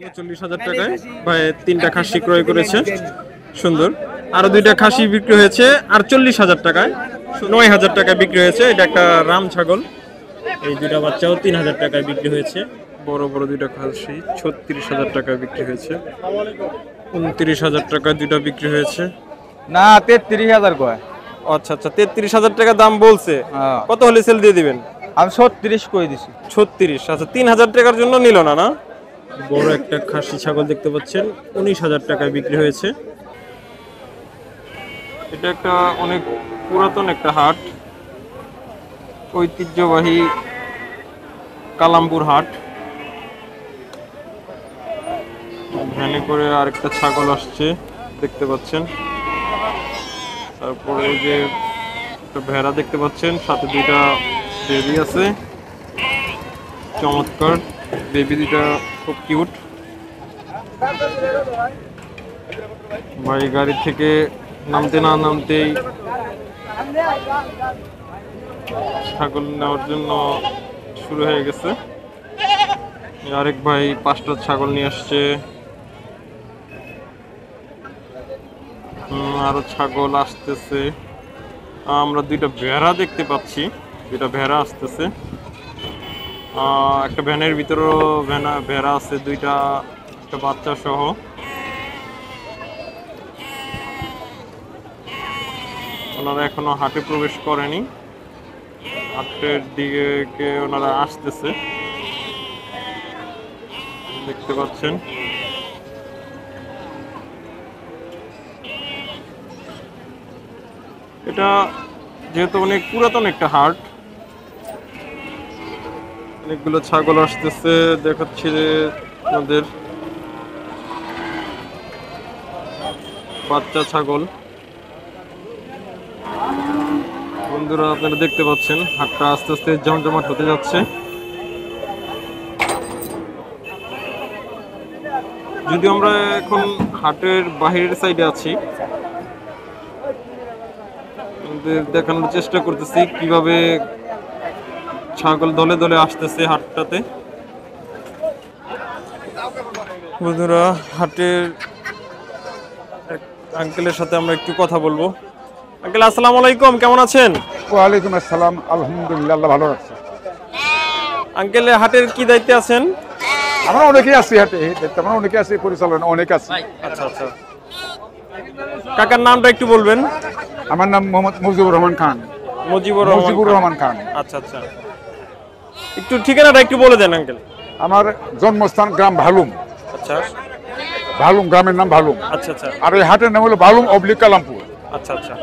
39,000 টাকায় ভাই 3টা খাসি ক্রয় করেছে, সুন্দর। আরো 2টা খাসি বিক্রি হয়েছে আর 40,000 টাকায়, 9,000 টাকায় বিক্রি হয়েছে। এটা একটা রাম ছাগল, এই 2টা বাচ্চাও 3,000 টাকায় বিক্রি হয়েছে। বড় বড় 2টা খাসি 36,000 টাকায় বিক্রি হয়েছে। 29,000 টাকায় 2টা বিক্রি হয়েছে। না 33,000 কয়। আচ্ছা আচ্ছা, 33,000 টাকা দাম বলছে। কত হলে সেল দিয়ে দিবেন? আমি 36 কই দিছি। 36। আচ্ছা, 3,000 টাকার জন্য নিল না? না, বড় একটা খাসি ছাগল দেখতে পাচ্ছেন, 19,000 টাকায় বিক্রি হয়েছে। এটা একটা অনেক পুরাতন একটা হাট, ঐতিহ্যবাহী কালামপুর হাট। ভ্যানে করে আরেকটা ছাগল আসছে দেখতে পাচ্ছেন। তারপরে এই যে একটা ভেড়া দেখতে পাচ্ছেন, সাথে 2টা বেবি আছে, চমৎকার বেবি 2টা, খুব কিউট। ভাই গাড়ি থেকে নামতে না নামতেই ছাগল নেওয়ার জন্য শুরু হয়ে গেছে। আরেক ভাই 5টা ছাগল নিয়ে আসছে, আরো ছাগল আসতেছে। আমরা 2টা ভেড়া দেখতে পাচ্ছি, 2টা ভেড়া আসতেছে। একটা ভ্যানের ভিতরেও ভেড়া আছে, 2টা, একটা বাচ্চা সহ। ওনারা এখনো হাটে প্রবেশ করেনি, হাটের দিকে ওনারা আসতেছে দেখতে পাচ্ছেন। এটা যেহেতু অনেক পুরাতন একটা হাট, অনেকগুলো ছাগল আসতেছে দেখাচ্ছি আমাদের, বাচ্চা ছাগল। বন্ধুরা আপনারা দেখতে পাচ্ছেন হাটটা আস্তে আস্তে জমজমাট হতে যাচ্ছে। যদি আমরা এখন হাটের বাহিরের সাইডে আছি, দেখানোর চেষ্টা করতেছি কিভাবে ছাগল দলে দলে আসতেছে হাটটাতে। বন্ধুরা, হাটের আঙ্কেলের সাথে আমরা একটু কথা বলবো। আঙ্কেল, আসসালামু আলাইকুম, কেমন আছেন? ওয়ালাইকুম আসসালাম, আলহামদুলিল্লাহ, আল্লাহ ভালো রাখছে। আঙ্কেল, হাটের কি দায়িত্বে আছেন? আমরা অনেকেই আছি হাটে, আমরা অনেকে আছি, পরিচালনা অনেক আছি। আচ্ছা আচ্ছা, কাকার নামটা একটু বলবেন? আমার নাম মোহাম্মদ মুজিবুর রহমান খান। মুজিবুর রহমান খান। আচ্ছা আচ্ছা, একটু ঠিকানাটা একটু বলে দেন আঙ্কেল। আমার জন্মস্থান গ্রাম ভালুম। আচ্ছা, ভালুম গ্রামের নাম ভালুম। আচ্ছা আচ্ছা, আর এই হাটের নাম হলো ভালুম অবলিক কালামপুর। আচ্ছা আচ্ছা।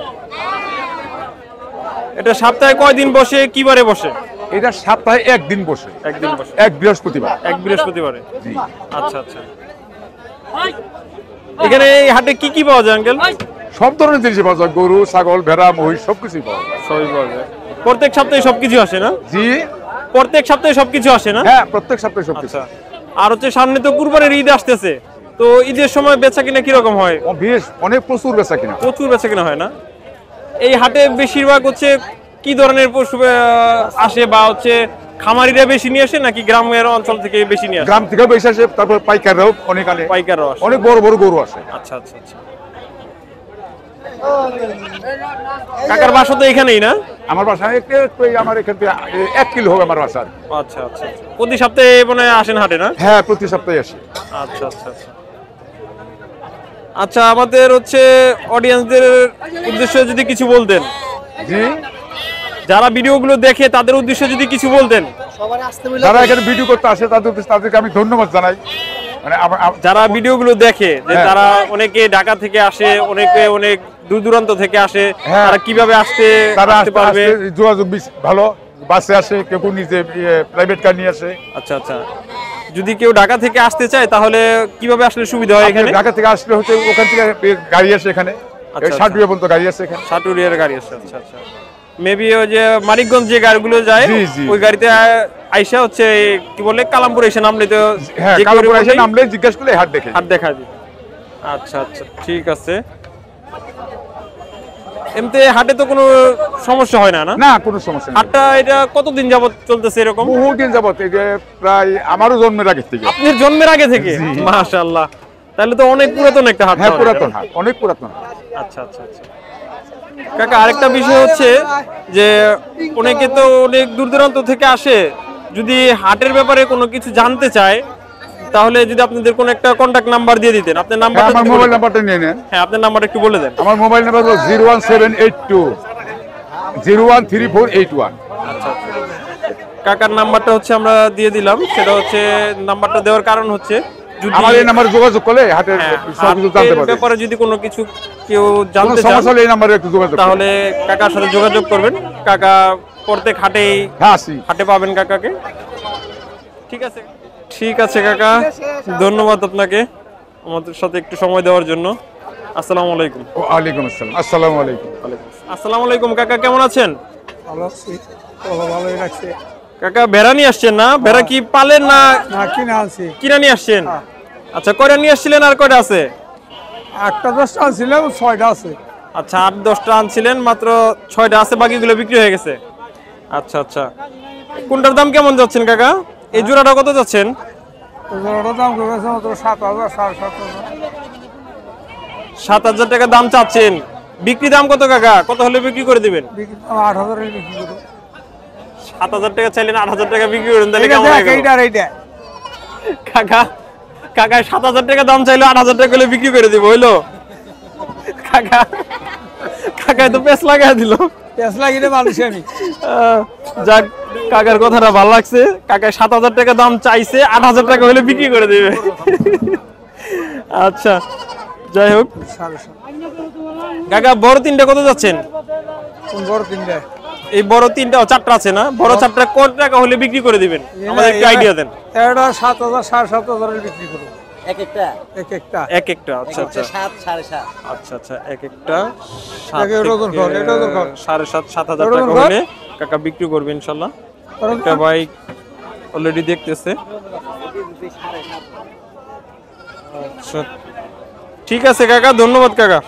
এটা সপ্তাহে কয় দিন বসে, কি বারে বসে? এটা সপ্তাহে একদিন বসে। একদিন বসে, এক বৃহস্পতিবার। এক বৃহস্পতিবারে। জি। আচ্ছা আচ্ছা। এখানে এই হাটে কি কি পাওয়া যায় আঙ্কেল? সব ধরনের জিনিস পাওয়া যায়, গরু, ছাগল, ভেড়া, মহিষ সবকিছুই পাওয়া যায়। সবই পাওয়া যায়। প্রত্যেক সপ্তাহে সবকিছু আসে না? জি, প্রত্যেক সপ্তাহে সবকিছু আসে না? হ্যাঁ, প্রত্যেক সপ্তাহে সবকিছু। আচ্ছা। আর হচ্ছে সামনে তো কুরবানির ঈদ আসতেছে, তো ঈদের সময় বেচা কিনা কিরকম হয়? বেশ, অনেক প্রচুর বেচা কিনা। প্রচুর বেচা কিনা হয় না? এই হাটে বেশিরভাগ হচ্ছে কি ধরনের পশু আসে, বা হচ্ছে খামারিরা বেশি নিয়ে আসে নাকি গ্রামের অঞ্চল থেকে বেশি নিয়ে আসে? গ্রাম থেকে বেশি আসে, তারপর পাইকাররাও অনেক আনে। পাইকাররাও আসে, অনেক বড় বড় গরু আসে। আচ্ছা আচ্ছা আচ্ছা। কাকার বাসা তো এখানেই না? আমার বাসা আমার এখান থেকে 1 কিলো হবে আমার বাসা। আচ্ছা আচ্ছা, প্রতি সপ্তাহে মনে হয় আসেন হাটে না? হ্যাঁ, প্রতি সপ্তাহে আসি। আচ্ছা আচ্ছা আচ্ছা। আচ্ছা, আমাদের হচ্ছে অডিয়েন্সদের উদ্দেশ্যে যদি কিছু বলতেন। জি, যারা ভিডিওগুলো দেখে তাদের উদ্দেশ্যে যদি কিছু বলতেন। যারা এখানে ভিডিও করতে আসে তাদেরকে আমি ধন্যবাদ জানাই। মানে যারা ভিডিওগুলো দেখে, যে তারা অনেকে ঢাকা থেকে আসে, অনেকে অনেক দূর দূরান্ত থেকে আসে, তারা কিভাবে আসতে পারবে? যোগাযোগ ভালো, বাসে আসে, কেউ নিজে প্রাইভেট কার নিয়ে আসে। আচ্ছা আচ্ছা, যদি কেউ ঢাকা থেকে আসতে চায় তাহলে কিভাবে আসলে সুবিধা হয়? এখানে ঢাকা থেকে আসলে হচ্ছে ওখান থেকে গাড়ি আসে, এখানে সাটুরিয়া পর্যন্ত গাড়ি আসে, এখানে সাটুরিয়ার গাড়ি আসে। আচ্ছা আচ্ছা, মেবি ওই যে মানিকগঞ্জ যে গাড়িগুলো যায় ওই গাড়িতে আইসা হচ্ছে কি বলে কালামপুর এসে নামলে তো, হ্যাঁ, কালামপুর এসে নামলে জিজ্ঞাসা করলে হাট দেখা দিবে। আচ্ছা আচ্ছা, ঠিক আছে। এমতে হাটে তো কোনো সমস্যা হয় না? না না, কোনো সমস্যা নেই। হাটটা এটা কতদিন যাবত চলতেছে এরকম? বহুদিন যাবত, এই যে প্রায় আমারও জন্মের আগে থেকে। আপনার জন্মের আগে থেকে? মাশাআল্লাহ, তাহলে তো অনেক পুরাতন একটা হাট। হ্যাঁ, পুরাতন হাট, অনেক পুরাতন হাট। আচ্ছা আচ্ছা আচ্ছা। কাকা আরেকটা বিষয় হচ্ছে যে অনেকে তো অনেক দূর দূরান্ত থেকে আসে, যদি হাটের ব্যাপারে কোনো কিছু জানতে চায় তাহলে যদি আপনাদের কোনো একটা কন্টাক্ট নাম্বার দিয়ে দিতেন। আপনার হ্যাঁ, নাম্বারটা আমার মোবাইল নাম্বারটা নিয়ে নেন। হ্যাঁ, আপনার নাম্বারটা একটু বলে দেন। আমার মোবাইল নাম্বার হলো 01782 013481। আচ্ছা আচ্ছা। কাকার নাম্বারটা হচ্ছে আমরা দিয়ে দিলাম, সেটা হচ্ছে নাম্বারটা দেওয়ার কারণ হচ্ছে যদি আমার এই নাম্বারে যোগাযোগ করলে হাটের সব কিছু জানতে হাটের পারবে। ব্যাপারে যদি কোনো কিছু কেউ কোনো জানতে চান সমস্যা হলে এই নাম্বারে একটু যোগাযোগ করুন। তাহলে কাকার সাথে যোগাযোগ করবেন। কাকা প্রত্যেক হাটেই হ্যাঁ, আসি। হাটে পাবেন কাকাকে। ঠিক আছে, ঠিক আছে কাকা, ধন্যবাদ আপনাকে আমাদের সাথে একটু সময় দেওয়ার জন্য। আসসালামু আলাইকুম। ওয়ালাইকুম আসসালাম। আসসালামু আলাইকুম। আসসালামু আলাইকুম কাকা, কেমন আছেন? ভালো আছি, ভালোই রাখছে। কাকা ভেড়া নিয়ে আসছেন না? ভেড়া কি পালেন না না, কিনে আনছি। কিনা নিয়ে আসছেন? আচ্ছা, কয়টা নিয়ে আসছিলেন আর কয়টা আছে? 8-10টা আনছিলাম, 6টা আছে। আচ্ছা, 8-10টা আনছিলেন, মাত্র 6টা আছে, বাকিগুলো বিক্রি হয়ে গেছে। আচ্ছা আচ্ছা। কোনটার দাম কেমন যাচ্ছেন কাকা? এই জোড়াটা কত যাচ্ছেন? ওটার দাম করেছে মাত্র 7,000, 7,500। 7,000 টাকা দাম চাচ্ছেন, বিক্রি দাম কত কাকা? কত হলে বিক্রি করে দিবেন? 8,000 বিক্রি করো। 7,000 টাকা চাইলেন, 8,000 টাকা বিক্রি করেন, তাহলে কেমন হয়? এইটা কাকা কাকা 7,000 টাকা দাম চাইলো, 8,000 টাকা হলে বিক্রি করে দিব, হইলো? কাকা কাকা তো পেছ লাগাই দিল। পেঁচ লাগিয়ে মানুষ আমি। যাক, কাকার কথাটা ভালো লাগছে। কাকা 7,000 টাকা দাম চাইছে, 8,000 টাকা হলে বিক্রি করে দিবে। আচ্ছা, যাই হোক। 7,500। কাকা বড় তিনটা কত যাচ্ছেন? কোন বড় 3টা? এই বড় তিনটা, 4টা আছে না? বড় 4টা কত টাকা হলে বিক্রি করে দিবেন? আমাদের একটু আইডিয়া দেন। এটা 7,000, 7,500 বিক্রি করো। এক একটা এক একটা। এক একটা? আচ্ছা আচ্ছা 7, 7.5। আচ্ছা আচ্ছা, এক একটা এটাকে ওজন কর, এটা ওজন কর। 7,500 ওজন টাকা কর। হলে কাকা বিক্রি করবে ইনশাল্লাহ। একটা ভাই অলরেডি দেখতেছে। আচ্ছা, ঠিক আছে কাকা, ধন্যবাদ কাকা।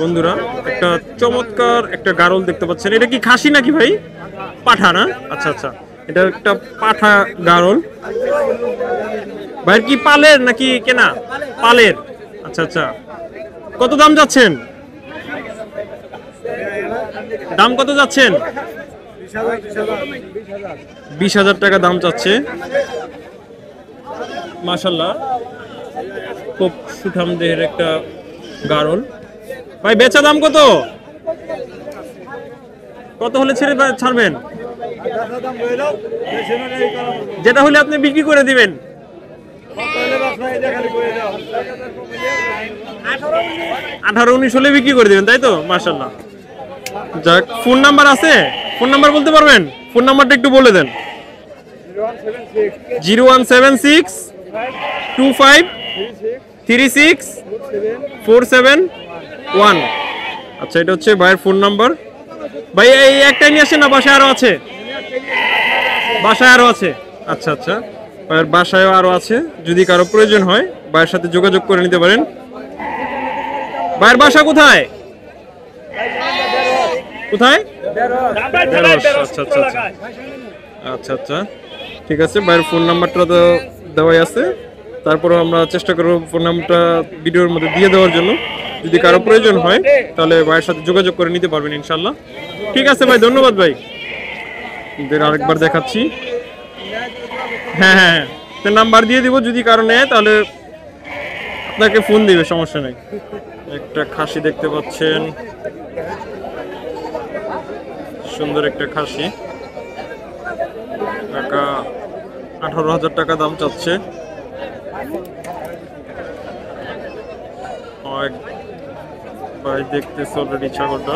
বন্ধুরা, একটা চমৎকার একটা গারল দেখতে পাচ্ছেন। এটা কি খাসি নাকি ভাই? পাঠা না? আচ্ছা আচ্ছা, এটা একটা পাঠা গারল। ভাই কি পালের নাকি কেনা? পালের। আচ্ছা আচ্ছা, কত দাম যাচ্ছেন? দাম কত যাচ্ছেন? 20,000 টাকা দাম চাচ্ছে। মাশাআল্লাহ, খুব সুঠাম দেহের একটা গারল। ভাই বেচা দাম কত? কত হলে ছাড়বেন? যেটা হলে আপনি বিক্রি করে দিবেন। 18-19 হলে বিক্রি করে দিবেন, তাই তো? মাশাআল্লাহ। যাক, ফোন নাম্বার আছে? ফোন নাম্বার বলতে পারবেন? ফোন নাম্বারটা একটু বলে দেন। 0176 25 36 471। আচ্ছা, এটা হচ্ছে ভাইয়ের ফোন নাম্বার। ভাই এই একটাই নিয়ে আসেন না বাসায় আরো আছে? বাসায় আরো আছে। আচ্ছা আচ্ছা, ভাইয়ের বাসায়ও আরো আছে, যদি কারো প্রয়োজন হয় ভাইয়ের সাথে যোগাযোগ করে নিতে পারেন। ভাইয়ের বাসা কোথায়? কোথায়? আচ্ছা আচ্ছা আচ্ছা আচ্ছা আচ্ছা, ঠিক আছে। ভাইয়ের ফোন নাম্বারটা তো দেওয়াই আছে, তারপরেও আমরা চেষ্টা করব ফোন নাম্বারটা ভিডিওর মধ্যে দিয়ে দেওয়ার জন্য। যদি কারো প্রয়োজন হয় তাহলে ভাইয়ের সাথে যোগাযোগ করে নিতে পারবেন ইনশাল্লাহ। ঠিক আছে ভাই, ধন্যবাদ ভাই। আরেকবার দেখাচ্ছি। হ্যাঁ হ্যাঁ, নাম্বার দিয়ে দিব, যদি কারো নেয় তাহলে আপনাকে ফোন দিবে, সমস্যা নেই। একটা খাসি দেখতে পাচ্ছেন, সুন্দর একটা খাসি। টাকা 18,000 টাকা দাম চাচ্ছে। ভাই দেখতেছে অলরেডি ছাগলটা।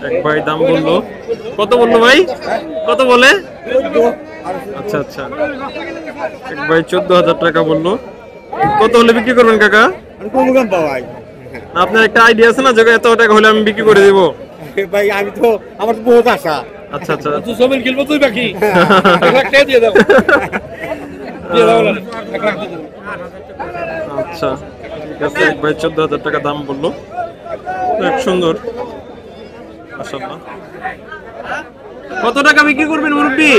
এক ভাই দাম বললো, কত বললো ভাই? কত বলে? আচ্ছা আচ্ছা, এক ভাই 14,000 টাকা বললো। কত হলে বিক্রি করবেন কাকা? আপনার একটা আইডিয়া আছে না যে এত টাকা হলে আমি বিক্রি করে দিব? ভাই আমি তো, আমার তো বহুত আশা। আচ্ছা আচ্ছা, তুই জমিন কিনবো তুই বাকি। আচ্ছা ঠিক আছে, এক ভাই 14,000 টাকা দাম বললো। অনেক সুন্দর মাশাআল্লাহ। কত টাকা বিক্রি করবেন মুরব্বি?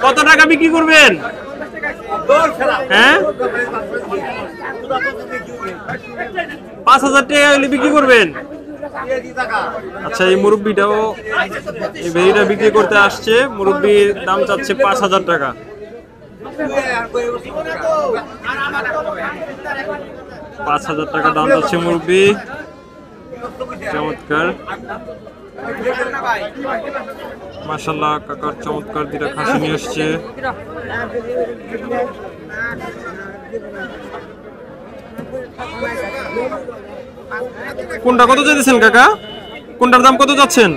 কত টাকা বিক্রি করবেন? হ্যাঁ 5,000 টাকা হলে বিক্রি করবেন। আচ্ছা এই মুরব্বিটাও এই ভেড়িটা বিক্রি করতে আসছে, মুরব্বির দাম চাচ্ছে 5,000 টাকা। 5,000 টাকা দাম চাচ্ছে মুরব্বি। চমৎকার মাশাআল্লাহ, কাকার চমৎকার দুটা খাসি নিয়ে আসছে। কোনটা কত চাইছেন কাকা? কোনটার দাম কত যাচ্ছেন?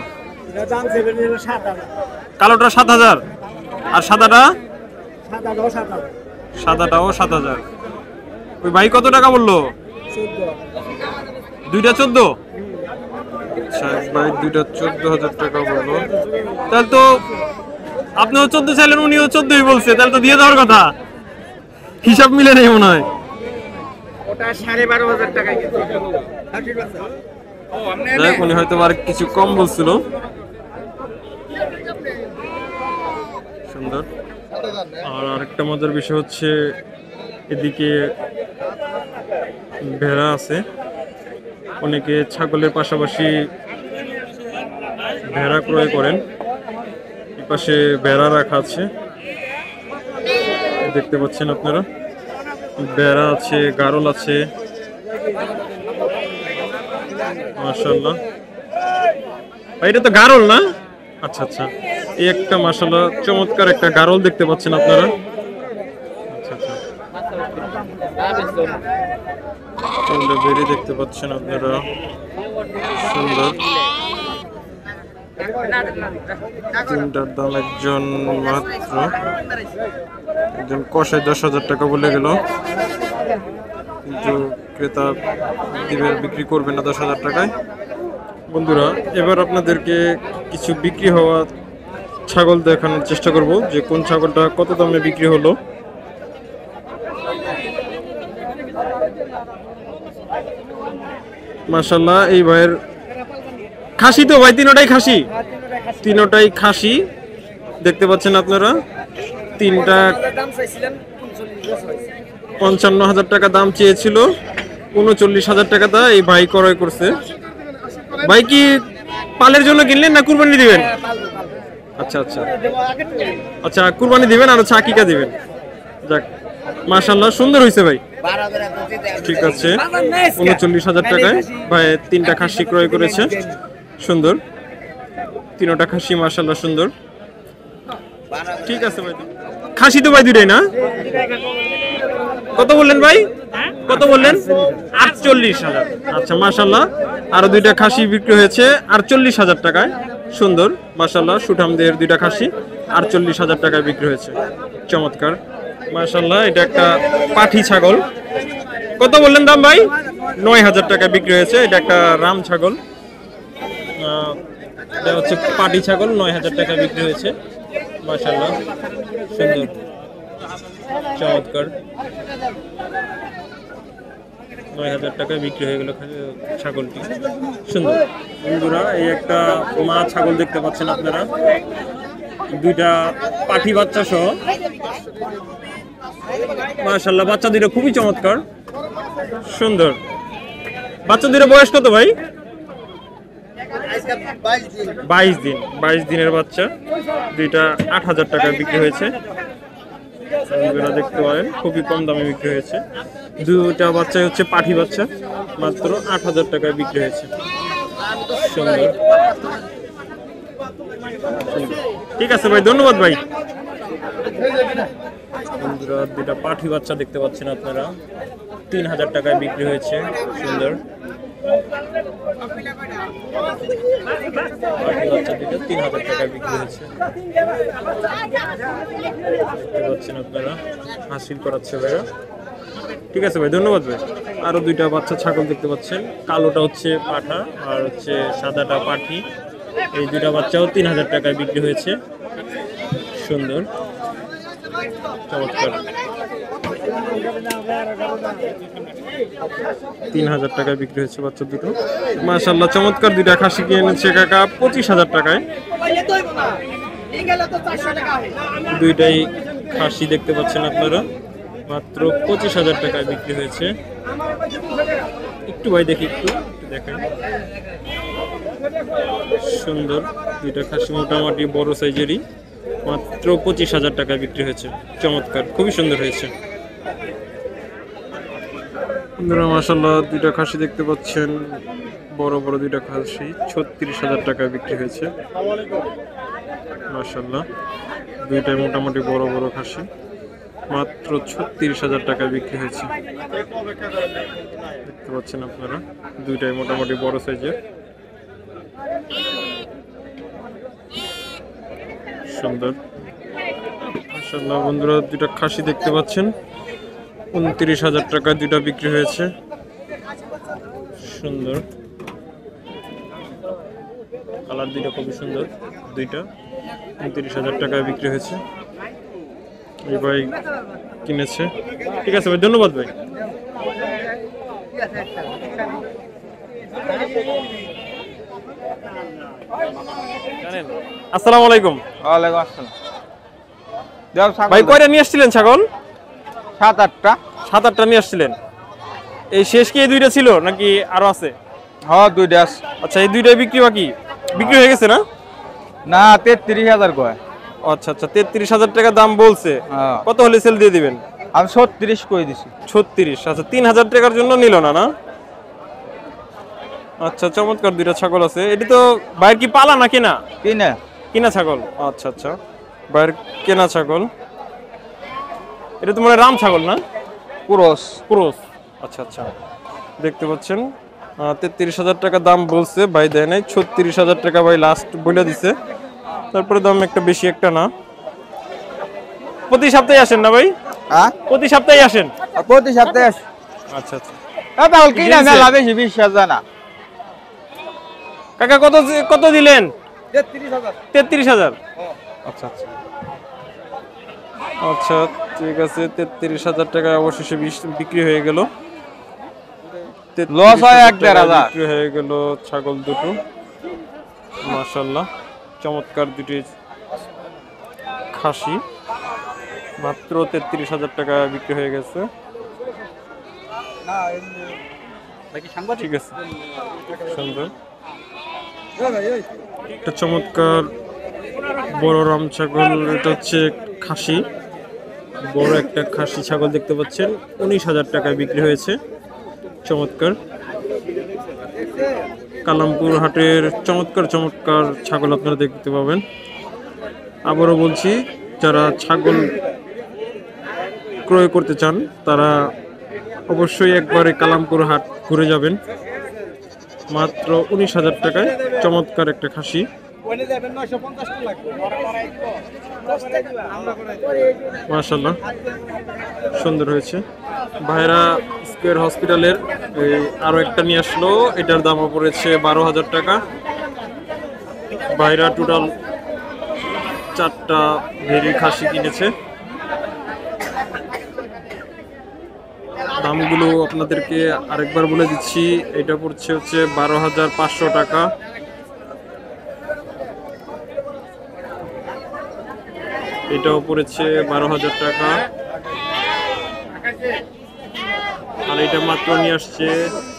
কালোটা 7,000 আর সাদাটা? সাদাটাও 7,000। ওই ভাই কত টাকা বললো? দুইটা 14। আচ্ছা ভাই দুইটা 14,000 টাকা বললো। তাহলে তো আপনিও 14 চাইলেন, উনিও 14ই বলছে, তাহলে তো দিয়ে দেওয়ার কথা। হিসাব মিলে নেই মনে হয়। উনি হয়তো আর কিছু কম বলছিল। সুন্দর। আর আরেকটা মজার বিষয় হচ্ছে এদিকে ভেড়া আছে, অনেকে ছাগলের পাশাপাশি ভেড়া ক্রয় করেন। পাশে ভেড়া রাখা আছে দেখতে পাচ্ছেন আপনারা, ভেড়া আছে, গারল আছে মাশাআল্লাহ। এটা তো গারল না? আচ্ছা আচ্ছা, এই একটা মাশাআল্লাহ চমৎকার একটা গারল দেখতে পাচ্ছেন আপনারা। আচ্ছা আচ্ছা, বেরি দেখতে পাচ্ছেন আপনারা, সুন্দর। তিনটার দাম একজন মাত্র, একজন কষায় 10,000 টাকা বলে গেল, কিন্তু ক্রেতা দিবে, বিক্রি করবে না 10,000 টাকায়। বন্ধুরা এবার আপনাদেরকে কিছু বিক্রি হওয়া ছাগল দেখানোর চেষ্টা করব, যে কোন ছাগলটা কত দামে বিক্রি হলো। মাশাআল্লাহ এই ভাইয়ের খাসি তো ভাই, তিনটাই খাসি, তিনটাই খাসি দেখতে পাচ্ছেন আপনারা। তিনটা 55,000 টাকা দাম চেয়েছিল, 39,000 টাকা দা এই ভাই ক্রয় করছে। ভাই কি পালের জন্য কিনলেন না কুরবানি দিবেন? আচ্ছা আচ্ছা আচ্ছা, কুরবানি দিবেন আর আকিকা দিবেন। যাক মাশাআল্লাহ সুন্দর হয়েছে ভাই, ঠিক আছে। 39,000 টাকায় ভাই তিনটা খাসি ক্রয় করেছে, সুন্দর তিনটা খাসি মাশাআল্লাহ সুন্দর, ঠিক আছে ভাই। খাসি তো ভাই দুটাই না? কত বললেন ভাই? কত বললেন? 48,000। আচ্ছা মাশাআল্লাহ, আরো দুইটা খাসি বিক্রি হয়েছে 48,000 টাকায়, সুন্দর মাশাআল্লাহ। সুঠামদের দুইটা খাসি 48,000 টাকায় বিক্রি হয়েছে, চমৎকার মাশাআল্লাহ। এটা একটা পাঠি ছাগল, কত বললেন দাম ভাই? 9,000 টাকা বিক্রি হয়েছে। এটা একটা রাম ছাগল, এটা হচ্ছে পাটি ছাগল, 9,000 টাকা বিক্রি হয়েছে মাশাআল্লাহ, সুন্দর চমৎকার। 9,000 টাকা বিক্রি হয়ে গেল ছাগলটি, সুন্দর। বন্ধুরা এই একটা মা ছাগল দেখতে পাচ্ছেন আপনারা, দুইটা পাঠি বাচ্চা সহ মাশাআল্লাহ। বাচ্চা দুইটা খুবই চমৎকার, সুন্দর। বাচ্চা দুইটা বয়স কত ভাই? 22 দিনের বাচ্চা, দুইটা 8,000 টাকা বিক্রি হয়েছে। দেখতে পারেন খুবই কম দামে বিক্রি হয়েছে। দুটা বাচ্চা হচ্ছে পাঠি বাচ্চা, মাত্র 8,000 টাকায় বিক্রি হয়েছে, সুন্দর। ঠিক আছে ভাই, ধন্যবাদ ভাই। বন্ধুরা দুটা পাঠি বাচ্চা দেখতে পাচ্ছেন আপনারা, 3,000 টাকায় বিক্রি হয়েছে, সুন্দর। পাঠি বাচ্চা দুটো 3,000 টাকায় বিক্রি হয়েছে, দেখতে পাচ্ছেন আপনারা, হাসিল করাচ্ছে ভাইরা। ঠিক আছে ভাই, ধন্যবাদ ভাই। আরো দুইটা বাচ্চা ছাগল দেখতে পাচ্ছেন, কালোটা হচ্ছে পাঠা আর হচ্ছে সাদাটা পাঠি। এই দুইটা বাচ্চাও 3,000 টাকায় বিক্রি হয়েছে, সুন্দর চমৎকার। 3,000 টাকায় বিক্রি হয়েছে বাচ্চা দুটো। মাশাআল্লাহ চমৎকার দুইটা খাসি কিনে এনেছে কাকা 25,000 টাকায়। দুইটাই খাসি দেখতে পাচ্ছেন আপনারা, মাত্র 25,000 টাকায় বিক্রি হয়েছে। একটু ভাই দেখি, একটু দেখেন, সুন্দর দুইটা খাসি, মোটামুটি বড় সাইজেরই, মাত্র 25,000 টাকায় বিক্রি হয়েছে। চমৎকার, খুবই সুন্দর হয়েছে। বন্ধুরা মাশাআল্লাহ দুইটা খাসি দেখতে পাচ্ছেন, বড় বড় দুইটা খাসি 36,000 টাকায় বিক্রি হয়েছে। মাশাআল্লাহ দুইটাই মোটামুটি বড় বড় খাসি, মাত্র 36,000 টাকায় বিক্রি হয়েছে। দেখতে পাচ্ছেন আপনারা, দুইটাই মোটামুটি বড় সাইজের, সুন্দর। মাশাআল্লাহ বন্ধুরা দুইটা খাসি দেখতে পাচ্ছেন, 29,000 টাকায় দুইটা বিক্রি হয়েছে। সুন্দর কালার, দুইটা খুবই সুন্দর, দুইটা 29,000 টাকায় বিক্রি হয়েছে। এই ভাই কিনেছে। ঠিক আছে ভাই, ধন্যবাদ ভাই। আসসালামু আলাইকুম। ওয়ালাইকুম আসসালাম। ভাই কয়টা নিয়ে আসছিলেন ছাগল? 7-8টা। 7-8টা নিয়ে আসছিলেন। এই শেষ কি এই দুইটা ছিল নাকি আরো আছে? হ্যাঁ 2টা আছে। আচ্ছা এই দুইটাই বিক্রি বাকি? বিক্রি হয়ে গেছে না? না 33,000 কয়। আচ্ছা আচ্ছা 33,000 টাকা দাম বলছে। হ্যাঁ। কত হলে সেল দিয়ে দিবেন? আমি 36 কই দিছি। 36। আচ্ছা 3,000 টাকার জন্য নিল না? না আচ্ছা, চমৎকার দুইটা ছাগল আছে। এটি তো বাইরের কি পালা না কেনা? কিনা। কিনা ছাগল। আচ্ছা আচ্ছা বাইরের কেনা ছাগল। এটা তো মানে রাম ছাগল না? ক্রস। ক্রস। আচ্ছা আচ্ছা দেখতে পাচ্ছেন 33,000 টাকা দাম বলছে, ভাই দেয় নাই। 36,000 টাকা ভাই লাস্ট বলে দিছে। তারপরে দাম একটা বেশি একটা না। প্রতি সপ্তাহে আসেন না ভাই? হ্যাঁ প্রতি সপ্তাহে আসেন? প্রতি সপ্তাহে আসে। আচ্ছা আচ্ছা তাহলে কিনা মেলা বেশি 20,000 না। কাকা কত দিলেন? 33,000। আচ্ছা আচ্ছা আচ্ছা ঠিক আছে, 33,000 টাকা অবশেষে বিক্রি হয়ে গেল। লস হয় 1,500 বিক্রি হয়ে গেল ছাগল দুটো। মাশাআল্লাহ চমৎকার দুটি খাসি, মাত্র 33,000 টাকা বিক্রি হয়ে গেছে। ঠিক আছে, সুন্দর একটা চমৎকার বড় রাম ছাগল। এটা হচ্ছে খাসি, বড় একটা খাসি ছাগল দেখতে পাচ্ছেন, 19,000 টাকায় বিক্রি হয়েছে। চমৎকার কালামপুর হাটের চমৎকার চমৎকার ছাগল আপনারা দেখতে পাবেন। আবারও বলছি, যারা ছাগল ক্রয় করতে চান তারা অবশ্যই একবারে কালামপুর হাট ঘুরে যাবেন। মাত্র 19,000 টাকায় চমৎকার একটা খাসি। মাশাআল্লাহ সুন্দর হয়েছে। ভাইরা স্কয়ার হসপিটালের আরো একটা নিয়ে আসলো, এটার দাম পড়েছে 12,000 টাকা। ভাইরা টোটাল 4টা ভেরি খাসি কিনেছে। দামগুলো আপনাদেরকে আরেকবার বলে দিচ্ছি। এটা পড়ছে হচ্ছে 12,500 টাকা। এটাও পড়েছে 12,000 টাকা। আর এটা মাত্র নিয়ে আসছে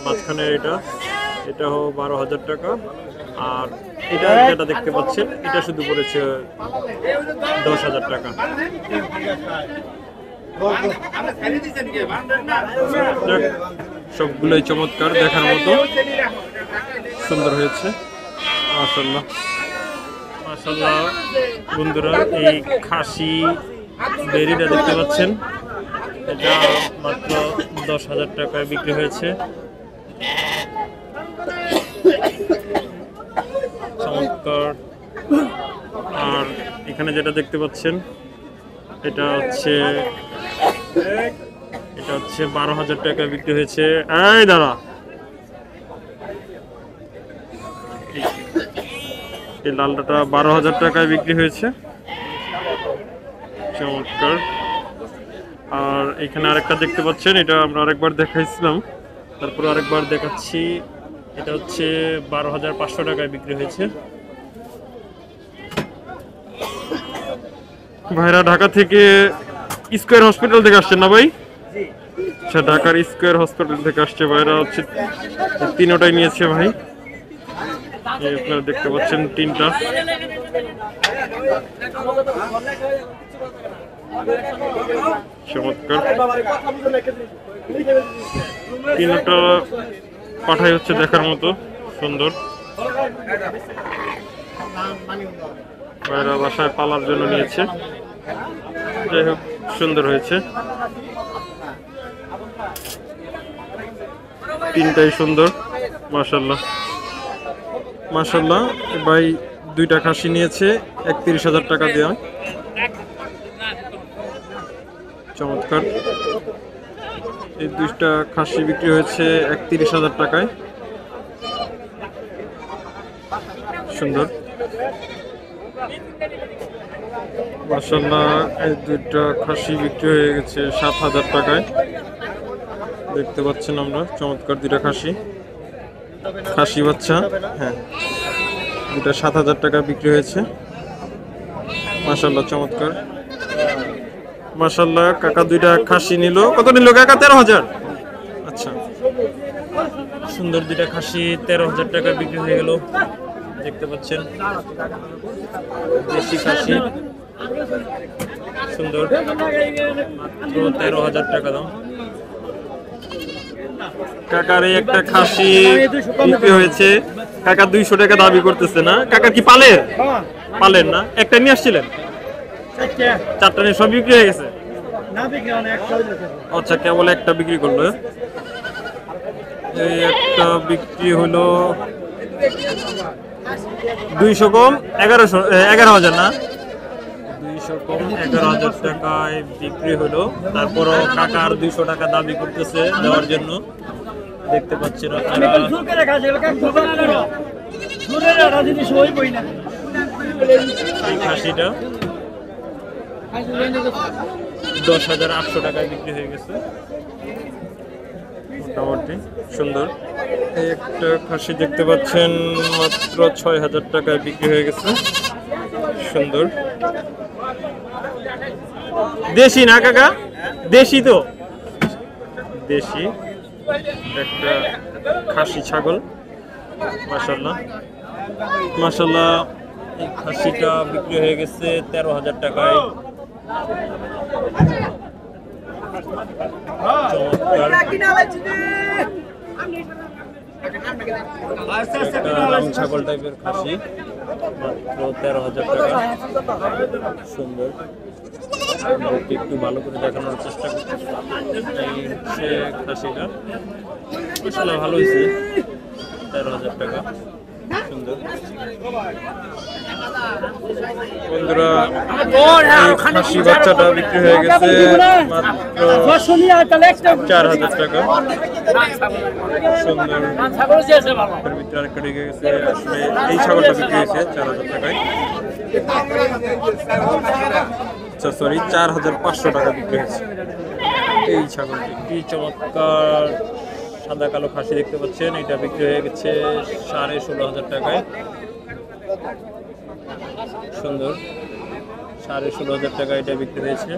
মাঝখানে, এটাও 12,000 টাকা। আর এটা যেটা দেখতে পাচ্ছেন এটা শুধু পড়েছে 10,000 টাকা। সবগুলোই চমৎকার, দেখার মতো সুন্দর হয়েছে। মাশাআল্লাহ মাশাআল্লাহ বন্ধুরা, এই খাসি বেরিটা দেখতে পাচ্ছেন, এটা মাত্র 10,000 টাকায় বিক্রি হয়েছে। চমৎকার। আর এখানে যেটা দেখতে পাচ্ছেন এটা হচ্ছে 12,000 টাকায় বিক্রি হয়েছে। এই দাঁড়া, এই লালটা 12,000 টাকায় বিক্রি হয়েছে। চমৎকার। আর এখানে আরেকটা দেখতে পাচ্ছেন, এটা আমরা আরেকবার দেখাইছিলাম, তারপর আরেকবার দেখাচ্ছি। এটা হচ্ছে 12,500 টাকায় বিক্রি হয়েছে। ভাইরা ঢাকা থেকে স্কয়ার হসপিটাল থেকে আসছেন না ভাই? আচ্ছা, ঢাকার স্কয়ার হসপিটাল থেকে আসছে ভাইরা, হচ্ছে তিনটাই নিয়েছে ভাই। এই আপনারা দেখতে পাচ্ছেন তিনটা। চমৎকার, তিনটা পাঠাই হচ্ছে দেখার মতো সুন্দর। ভাইরা বাসায় পালার জন্য নিয়েছে, যাই হোক সুন্দর হয়েছে, তিনটাই সুন্দর। মাশাআল্লাহ মাশাআল্লাহ। ভাই দুইটা খাসি নিয়েছে 31,000 টাকা দেওয়া। চমৎকার, এই দুইটা খাসি বিক্রি হয়েছে 31,000 টাকায়। সুন্দর মাশাআল্লাহ। এই দুইটা খাসি বিক্রি হয়ে গেছে 7,000 টাকায়, দেখতে পাচ্ছেন আমরা। চমৎকার দুইটা খাসি, খাসি বাচ্চা, হ্যাঁ, দুটা 7,000 টাকা বিক্রি হয়েছে। মাশাআল্লাহ চমৎকার, মাশাআল্লাহ। কাকা দুইটা খাসি নিল, কত নিল কাকা? 13,000। আচ্ছা, সুন্দর দুইটা খাসি 13,000 টাকা বিক্রি হয়ে গেল, দেখতে পাচ্ছেন। দেশি খাসি, সুন্দর, মাত্র 13,000 টাকা দাম। কাকার এই একটা খাসি বিক্রি হয়েছে, কাকা 200 টাকা দাবি করতেছে না। কাকা কি পালের? পালের না, একটা নিয়ে আসছিলেন? চারটা নিয়ে সব বিক্রি হয়ে গেছে? আচ্ছা, কেবল একটা বিক্রি করলো। এই একটা বিক্রি হলো 200 কম 11,000 না, 200 কম 11,000 টাকায় বিক্রি হলো। তারপরও কাকা আর 200 টাকা দাবি করতেছে দেওয়ার জন্য, দেখতে পাচ্ছেন আপনারা। এই খাসিটা 10,800 টাকায় বিক্রি হয়ে গেছে, মোটামুটি সুন্দর। এই একটা খাসি দেখতে পাচ্ছেন মাত্র 6,000 টাকায় বিক্রি হয়ে গেছে, সুন্দর। দেশি না কাকা? দেশি তো, দেশি একটা খাসি ছাগল। মাশাআল্লাহ মাশাআল্লাহ। এই খাসিটা বিক্রি হয়ে গেছে 13,000 টাকায়। চমৎকার, একটা রাম ছাগল টাইপের খাসি, মাত্র 13,000 টাকা, সুন্দর। একটু ভালো করে দেখানোর চেষ্টা করছি। এই হচ্ছে খাসিটা, আসলে ভালো হয়েছে, 13,000 টাকা, সুন্দর। বন্ধুরা, এই খাসি বাচ্চাটা বিক্রি হয়ে গেছে মাত্র 4,000 টাকা, সুন্দর। ভিতরে আরেকটা ঢুকে গেছে, আসলে এই ছাগলটা বিক্রি হয়েছে 4,000 টাকায়। আচ্ছা সরি, 4,500 টাকা বিক্রি হয়েছে এই ছাগলটি। কি চমৎকার সাদা কালো খাসি দেখতে পাচ্ছেন, এটা বিক্রি হয়ে গেছে 16,500 টাকায়, সুন্দর। 16,500 টাকা এটা বিক্রি হয়েছে।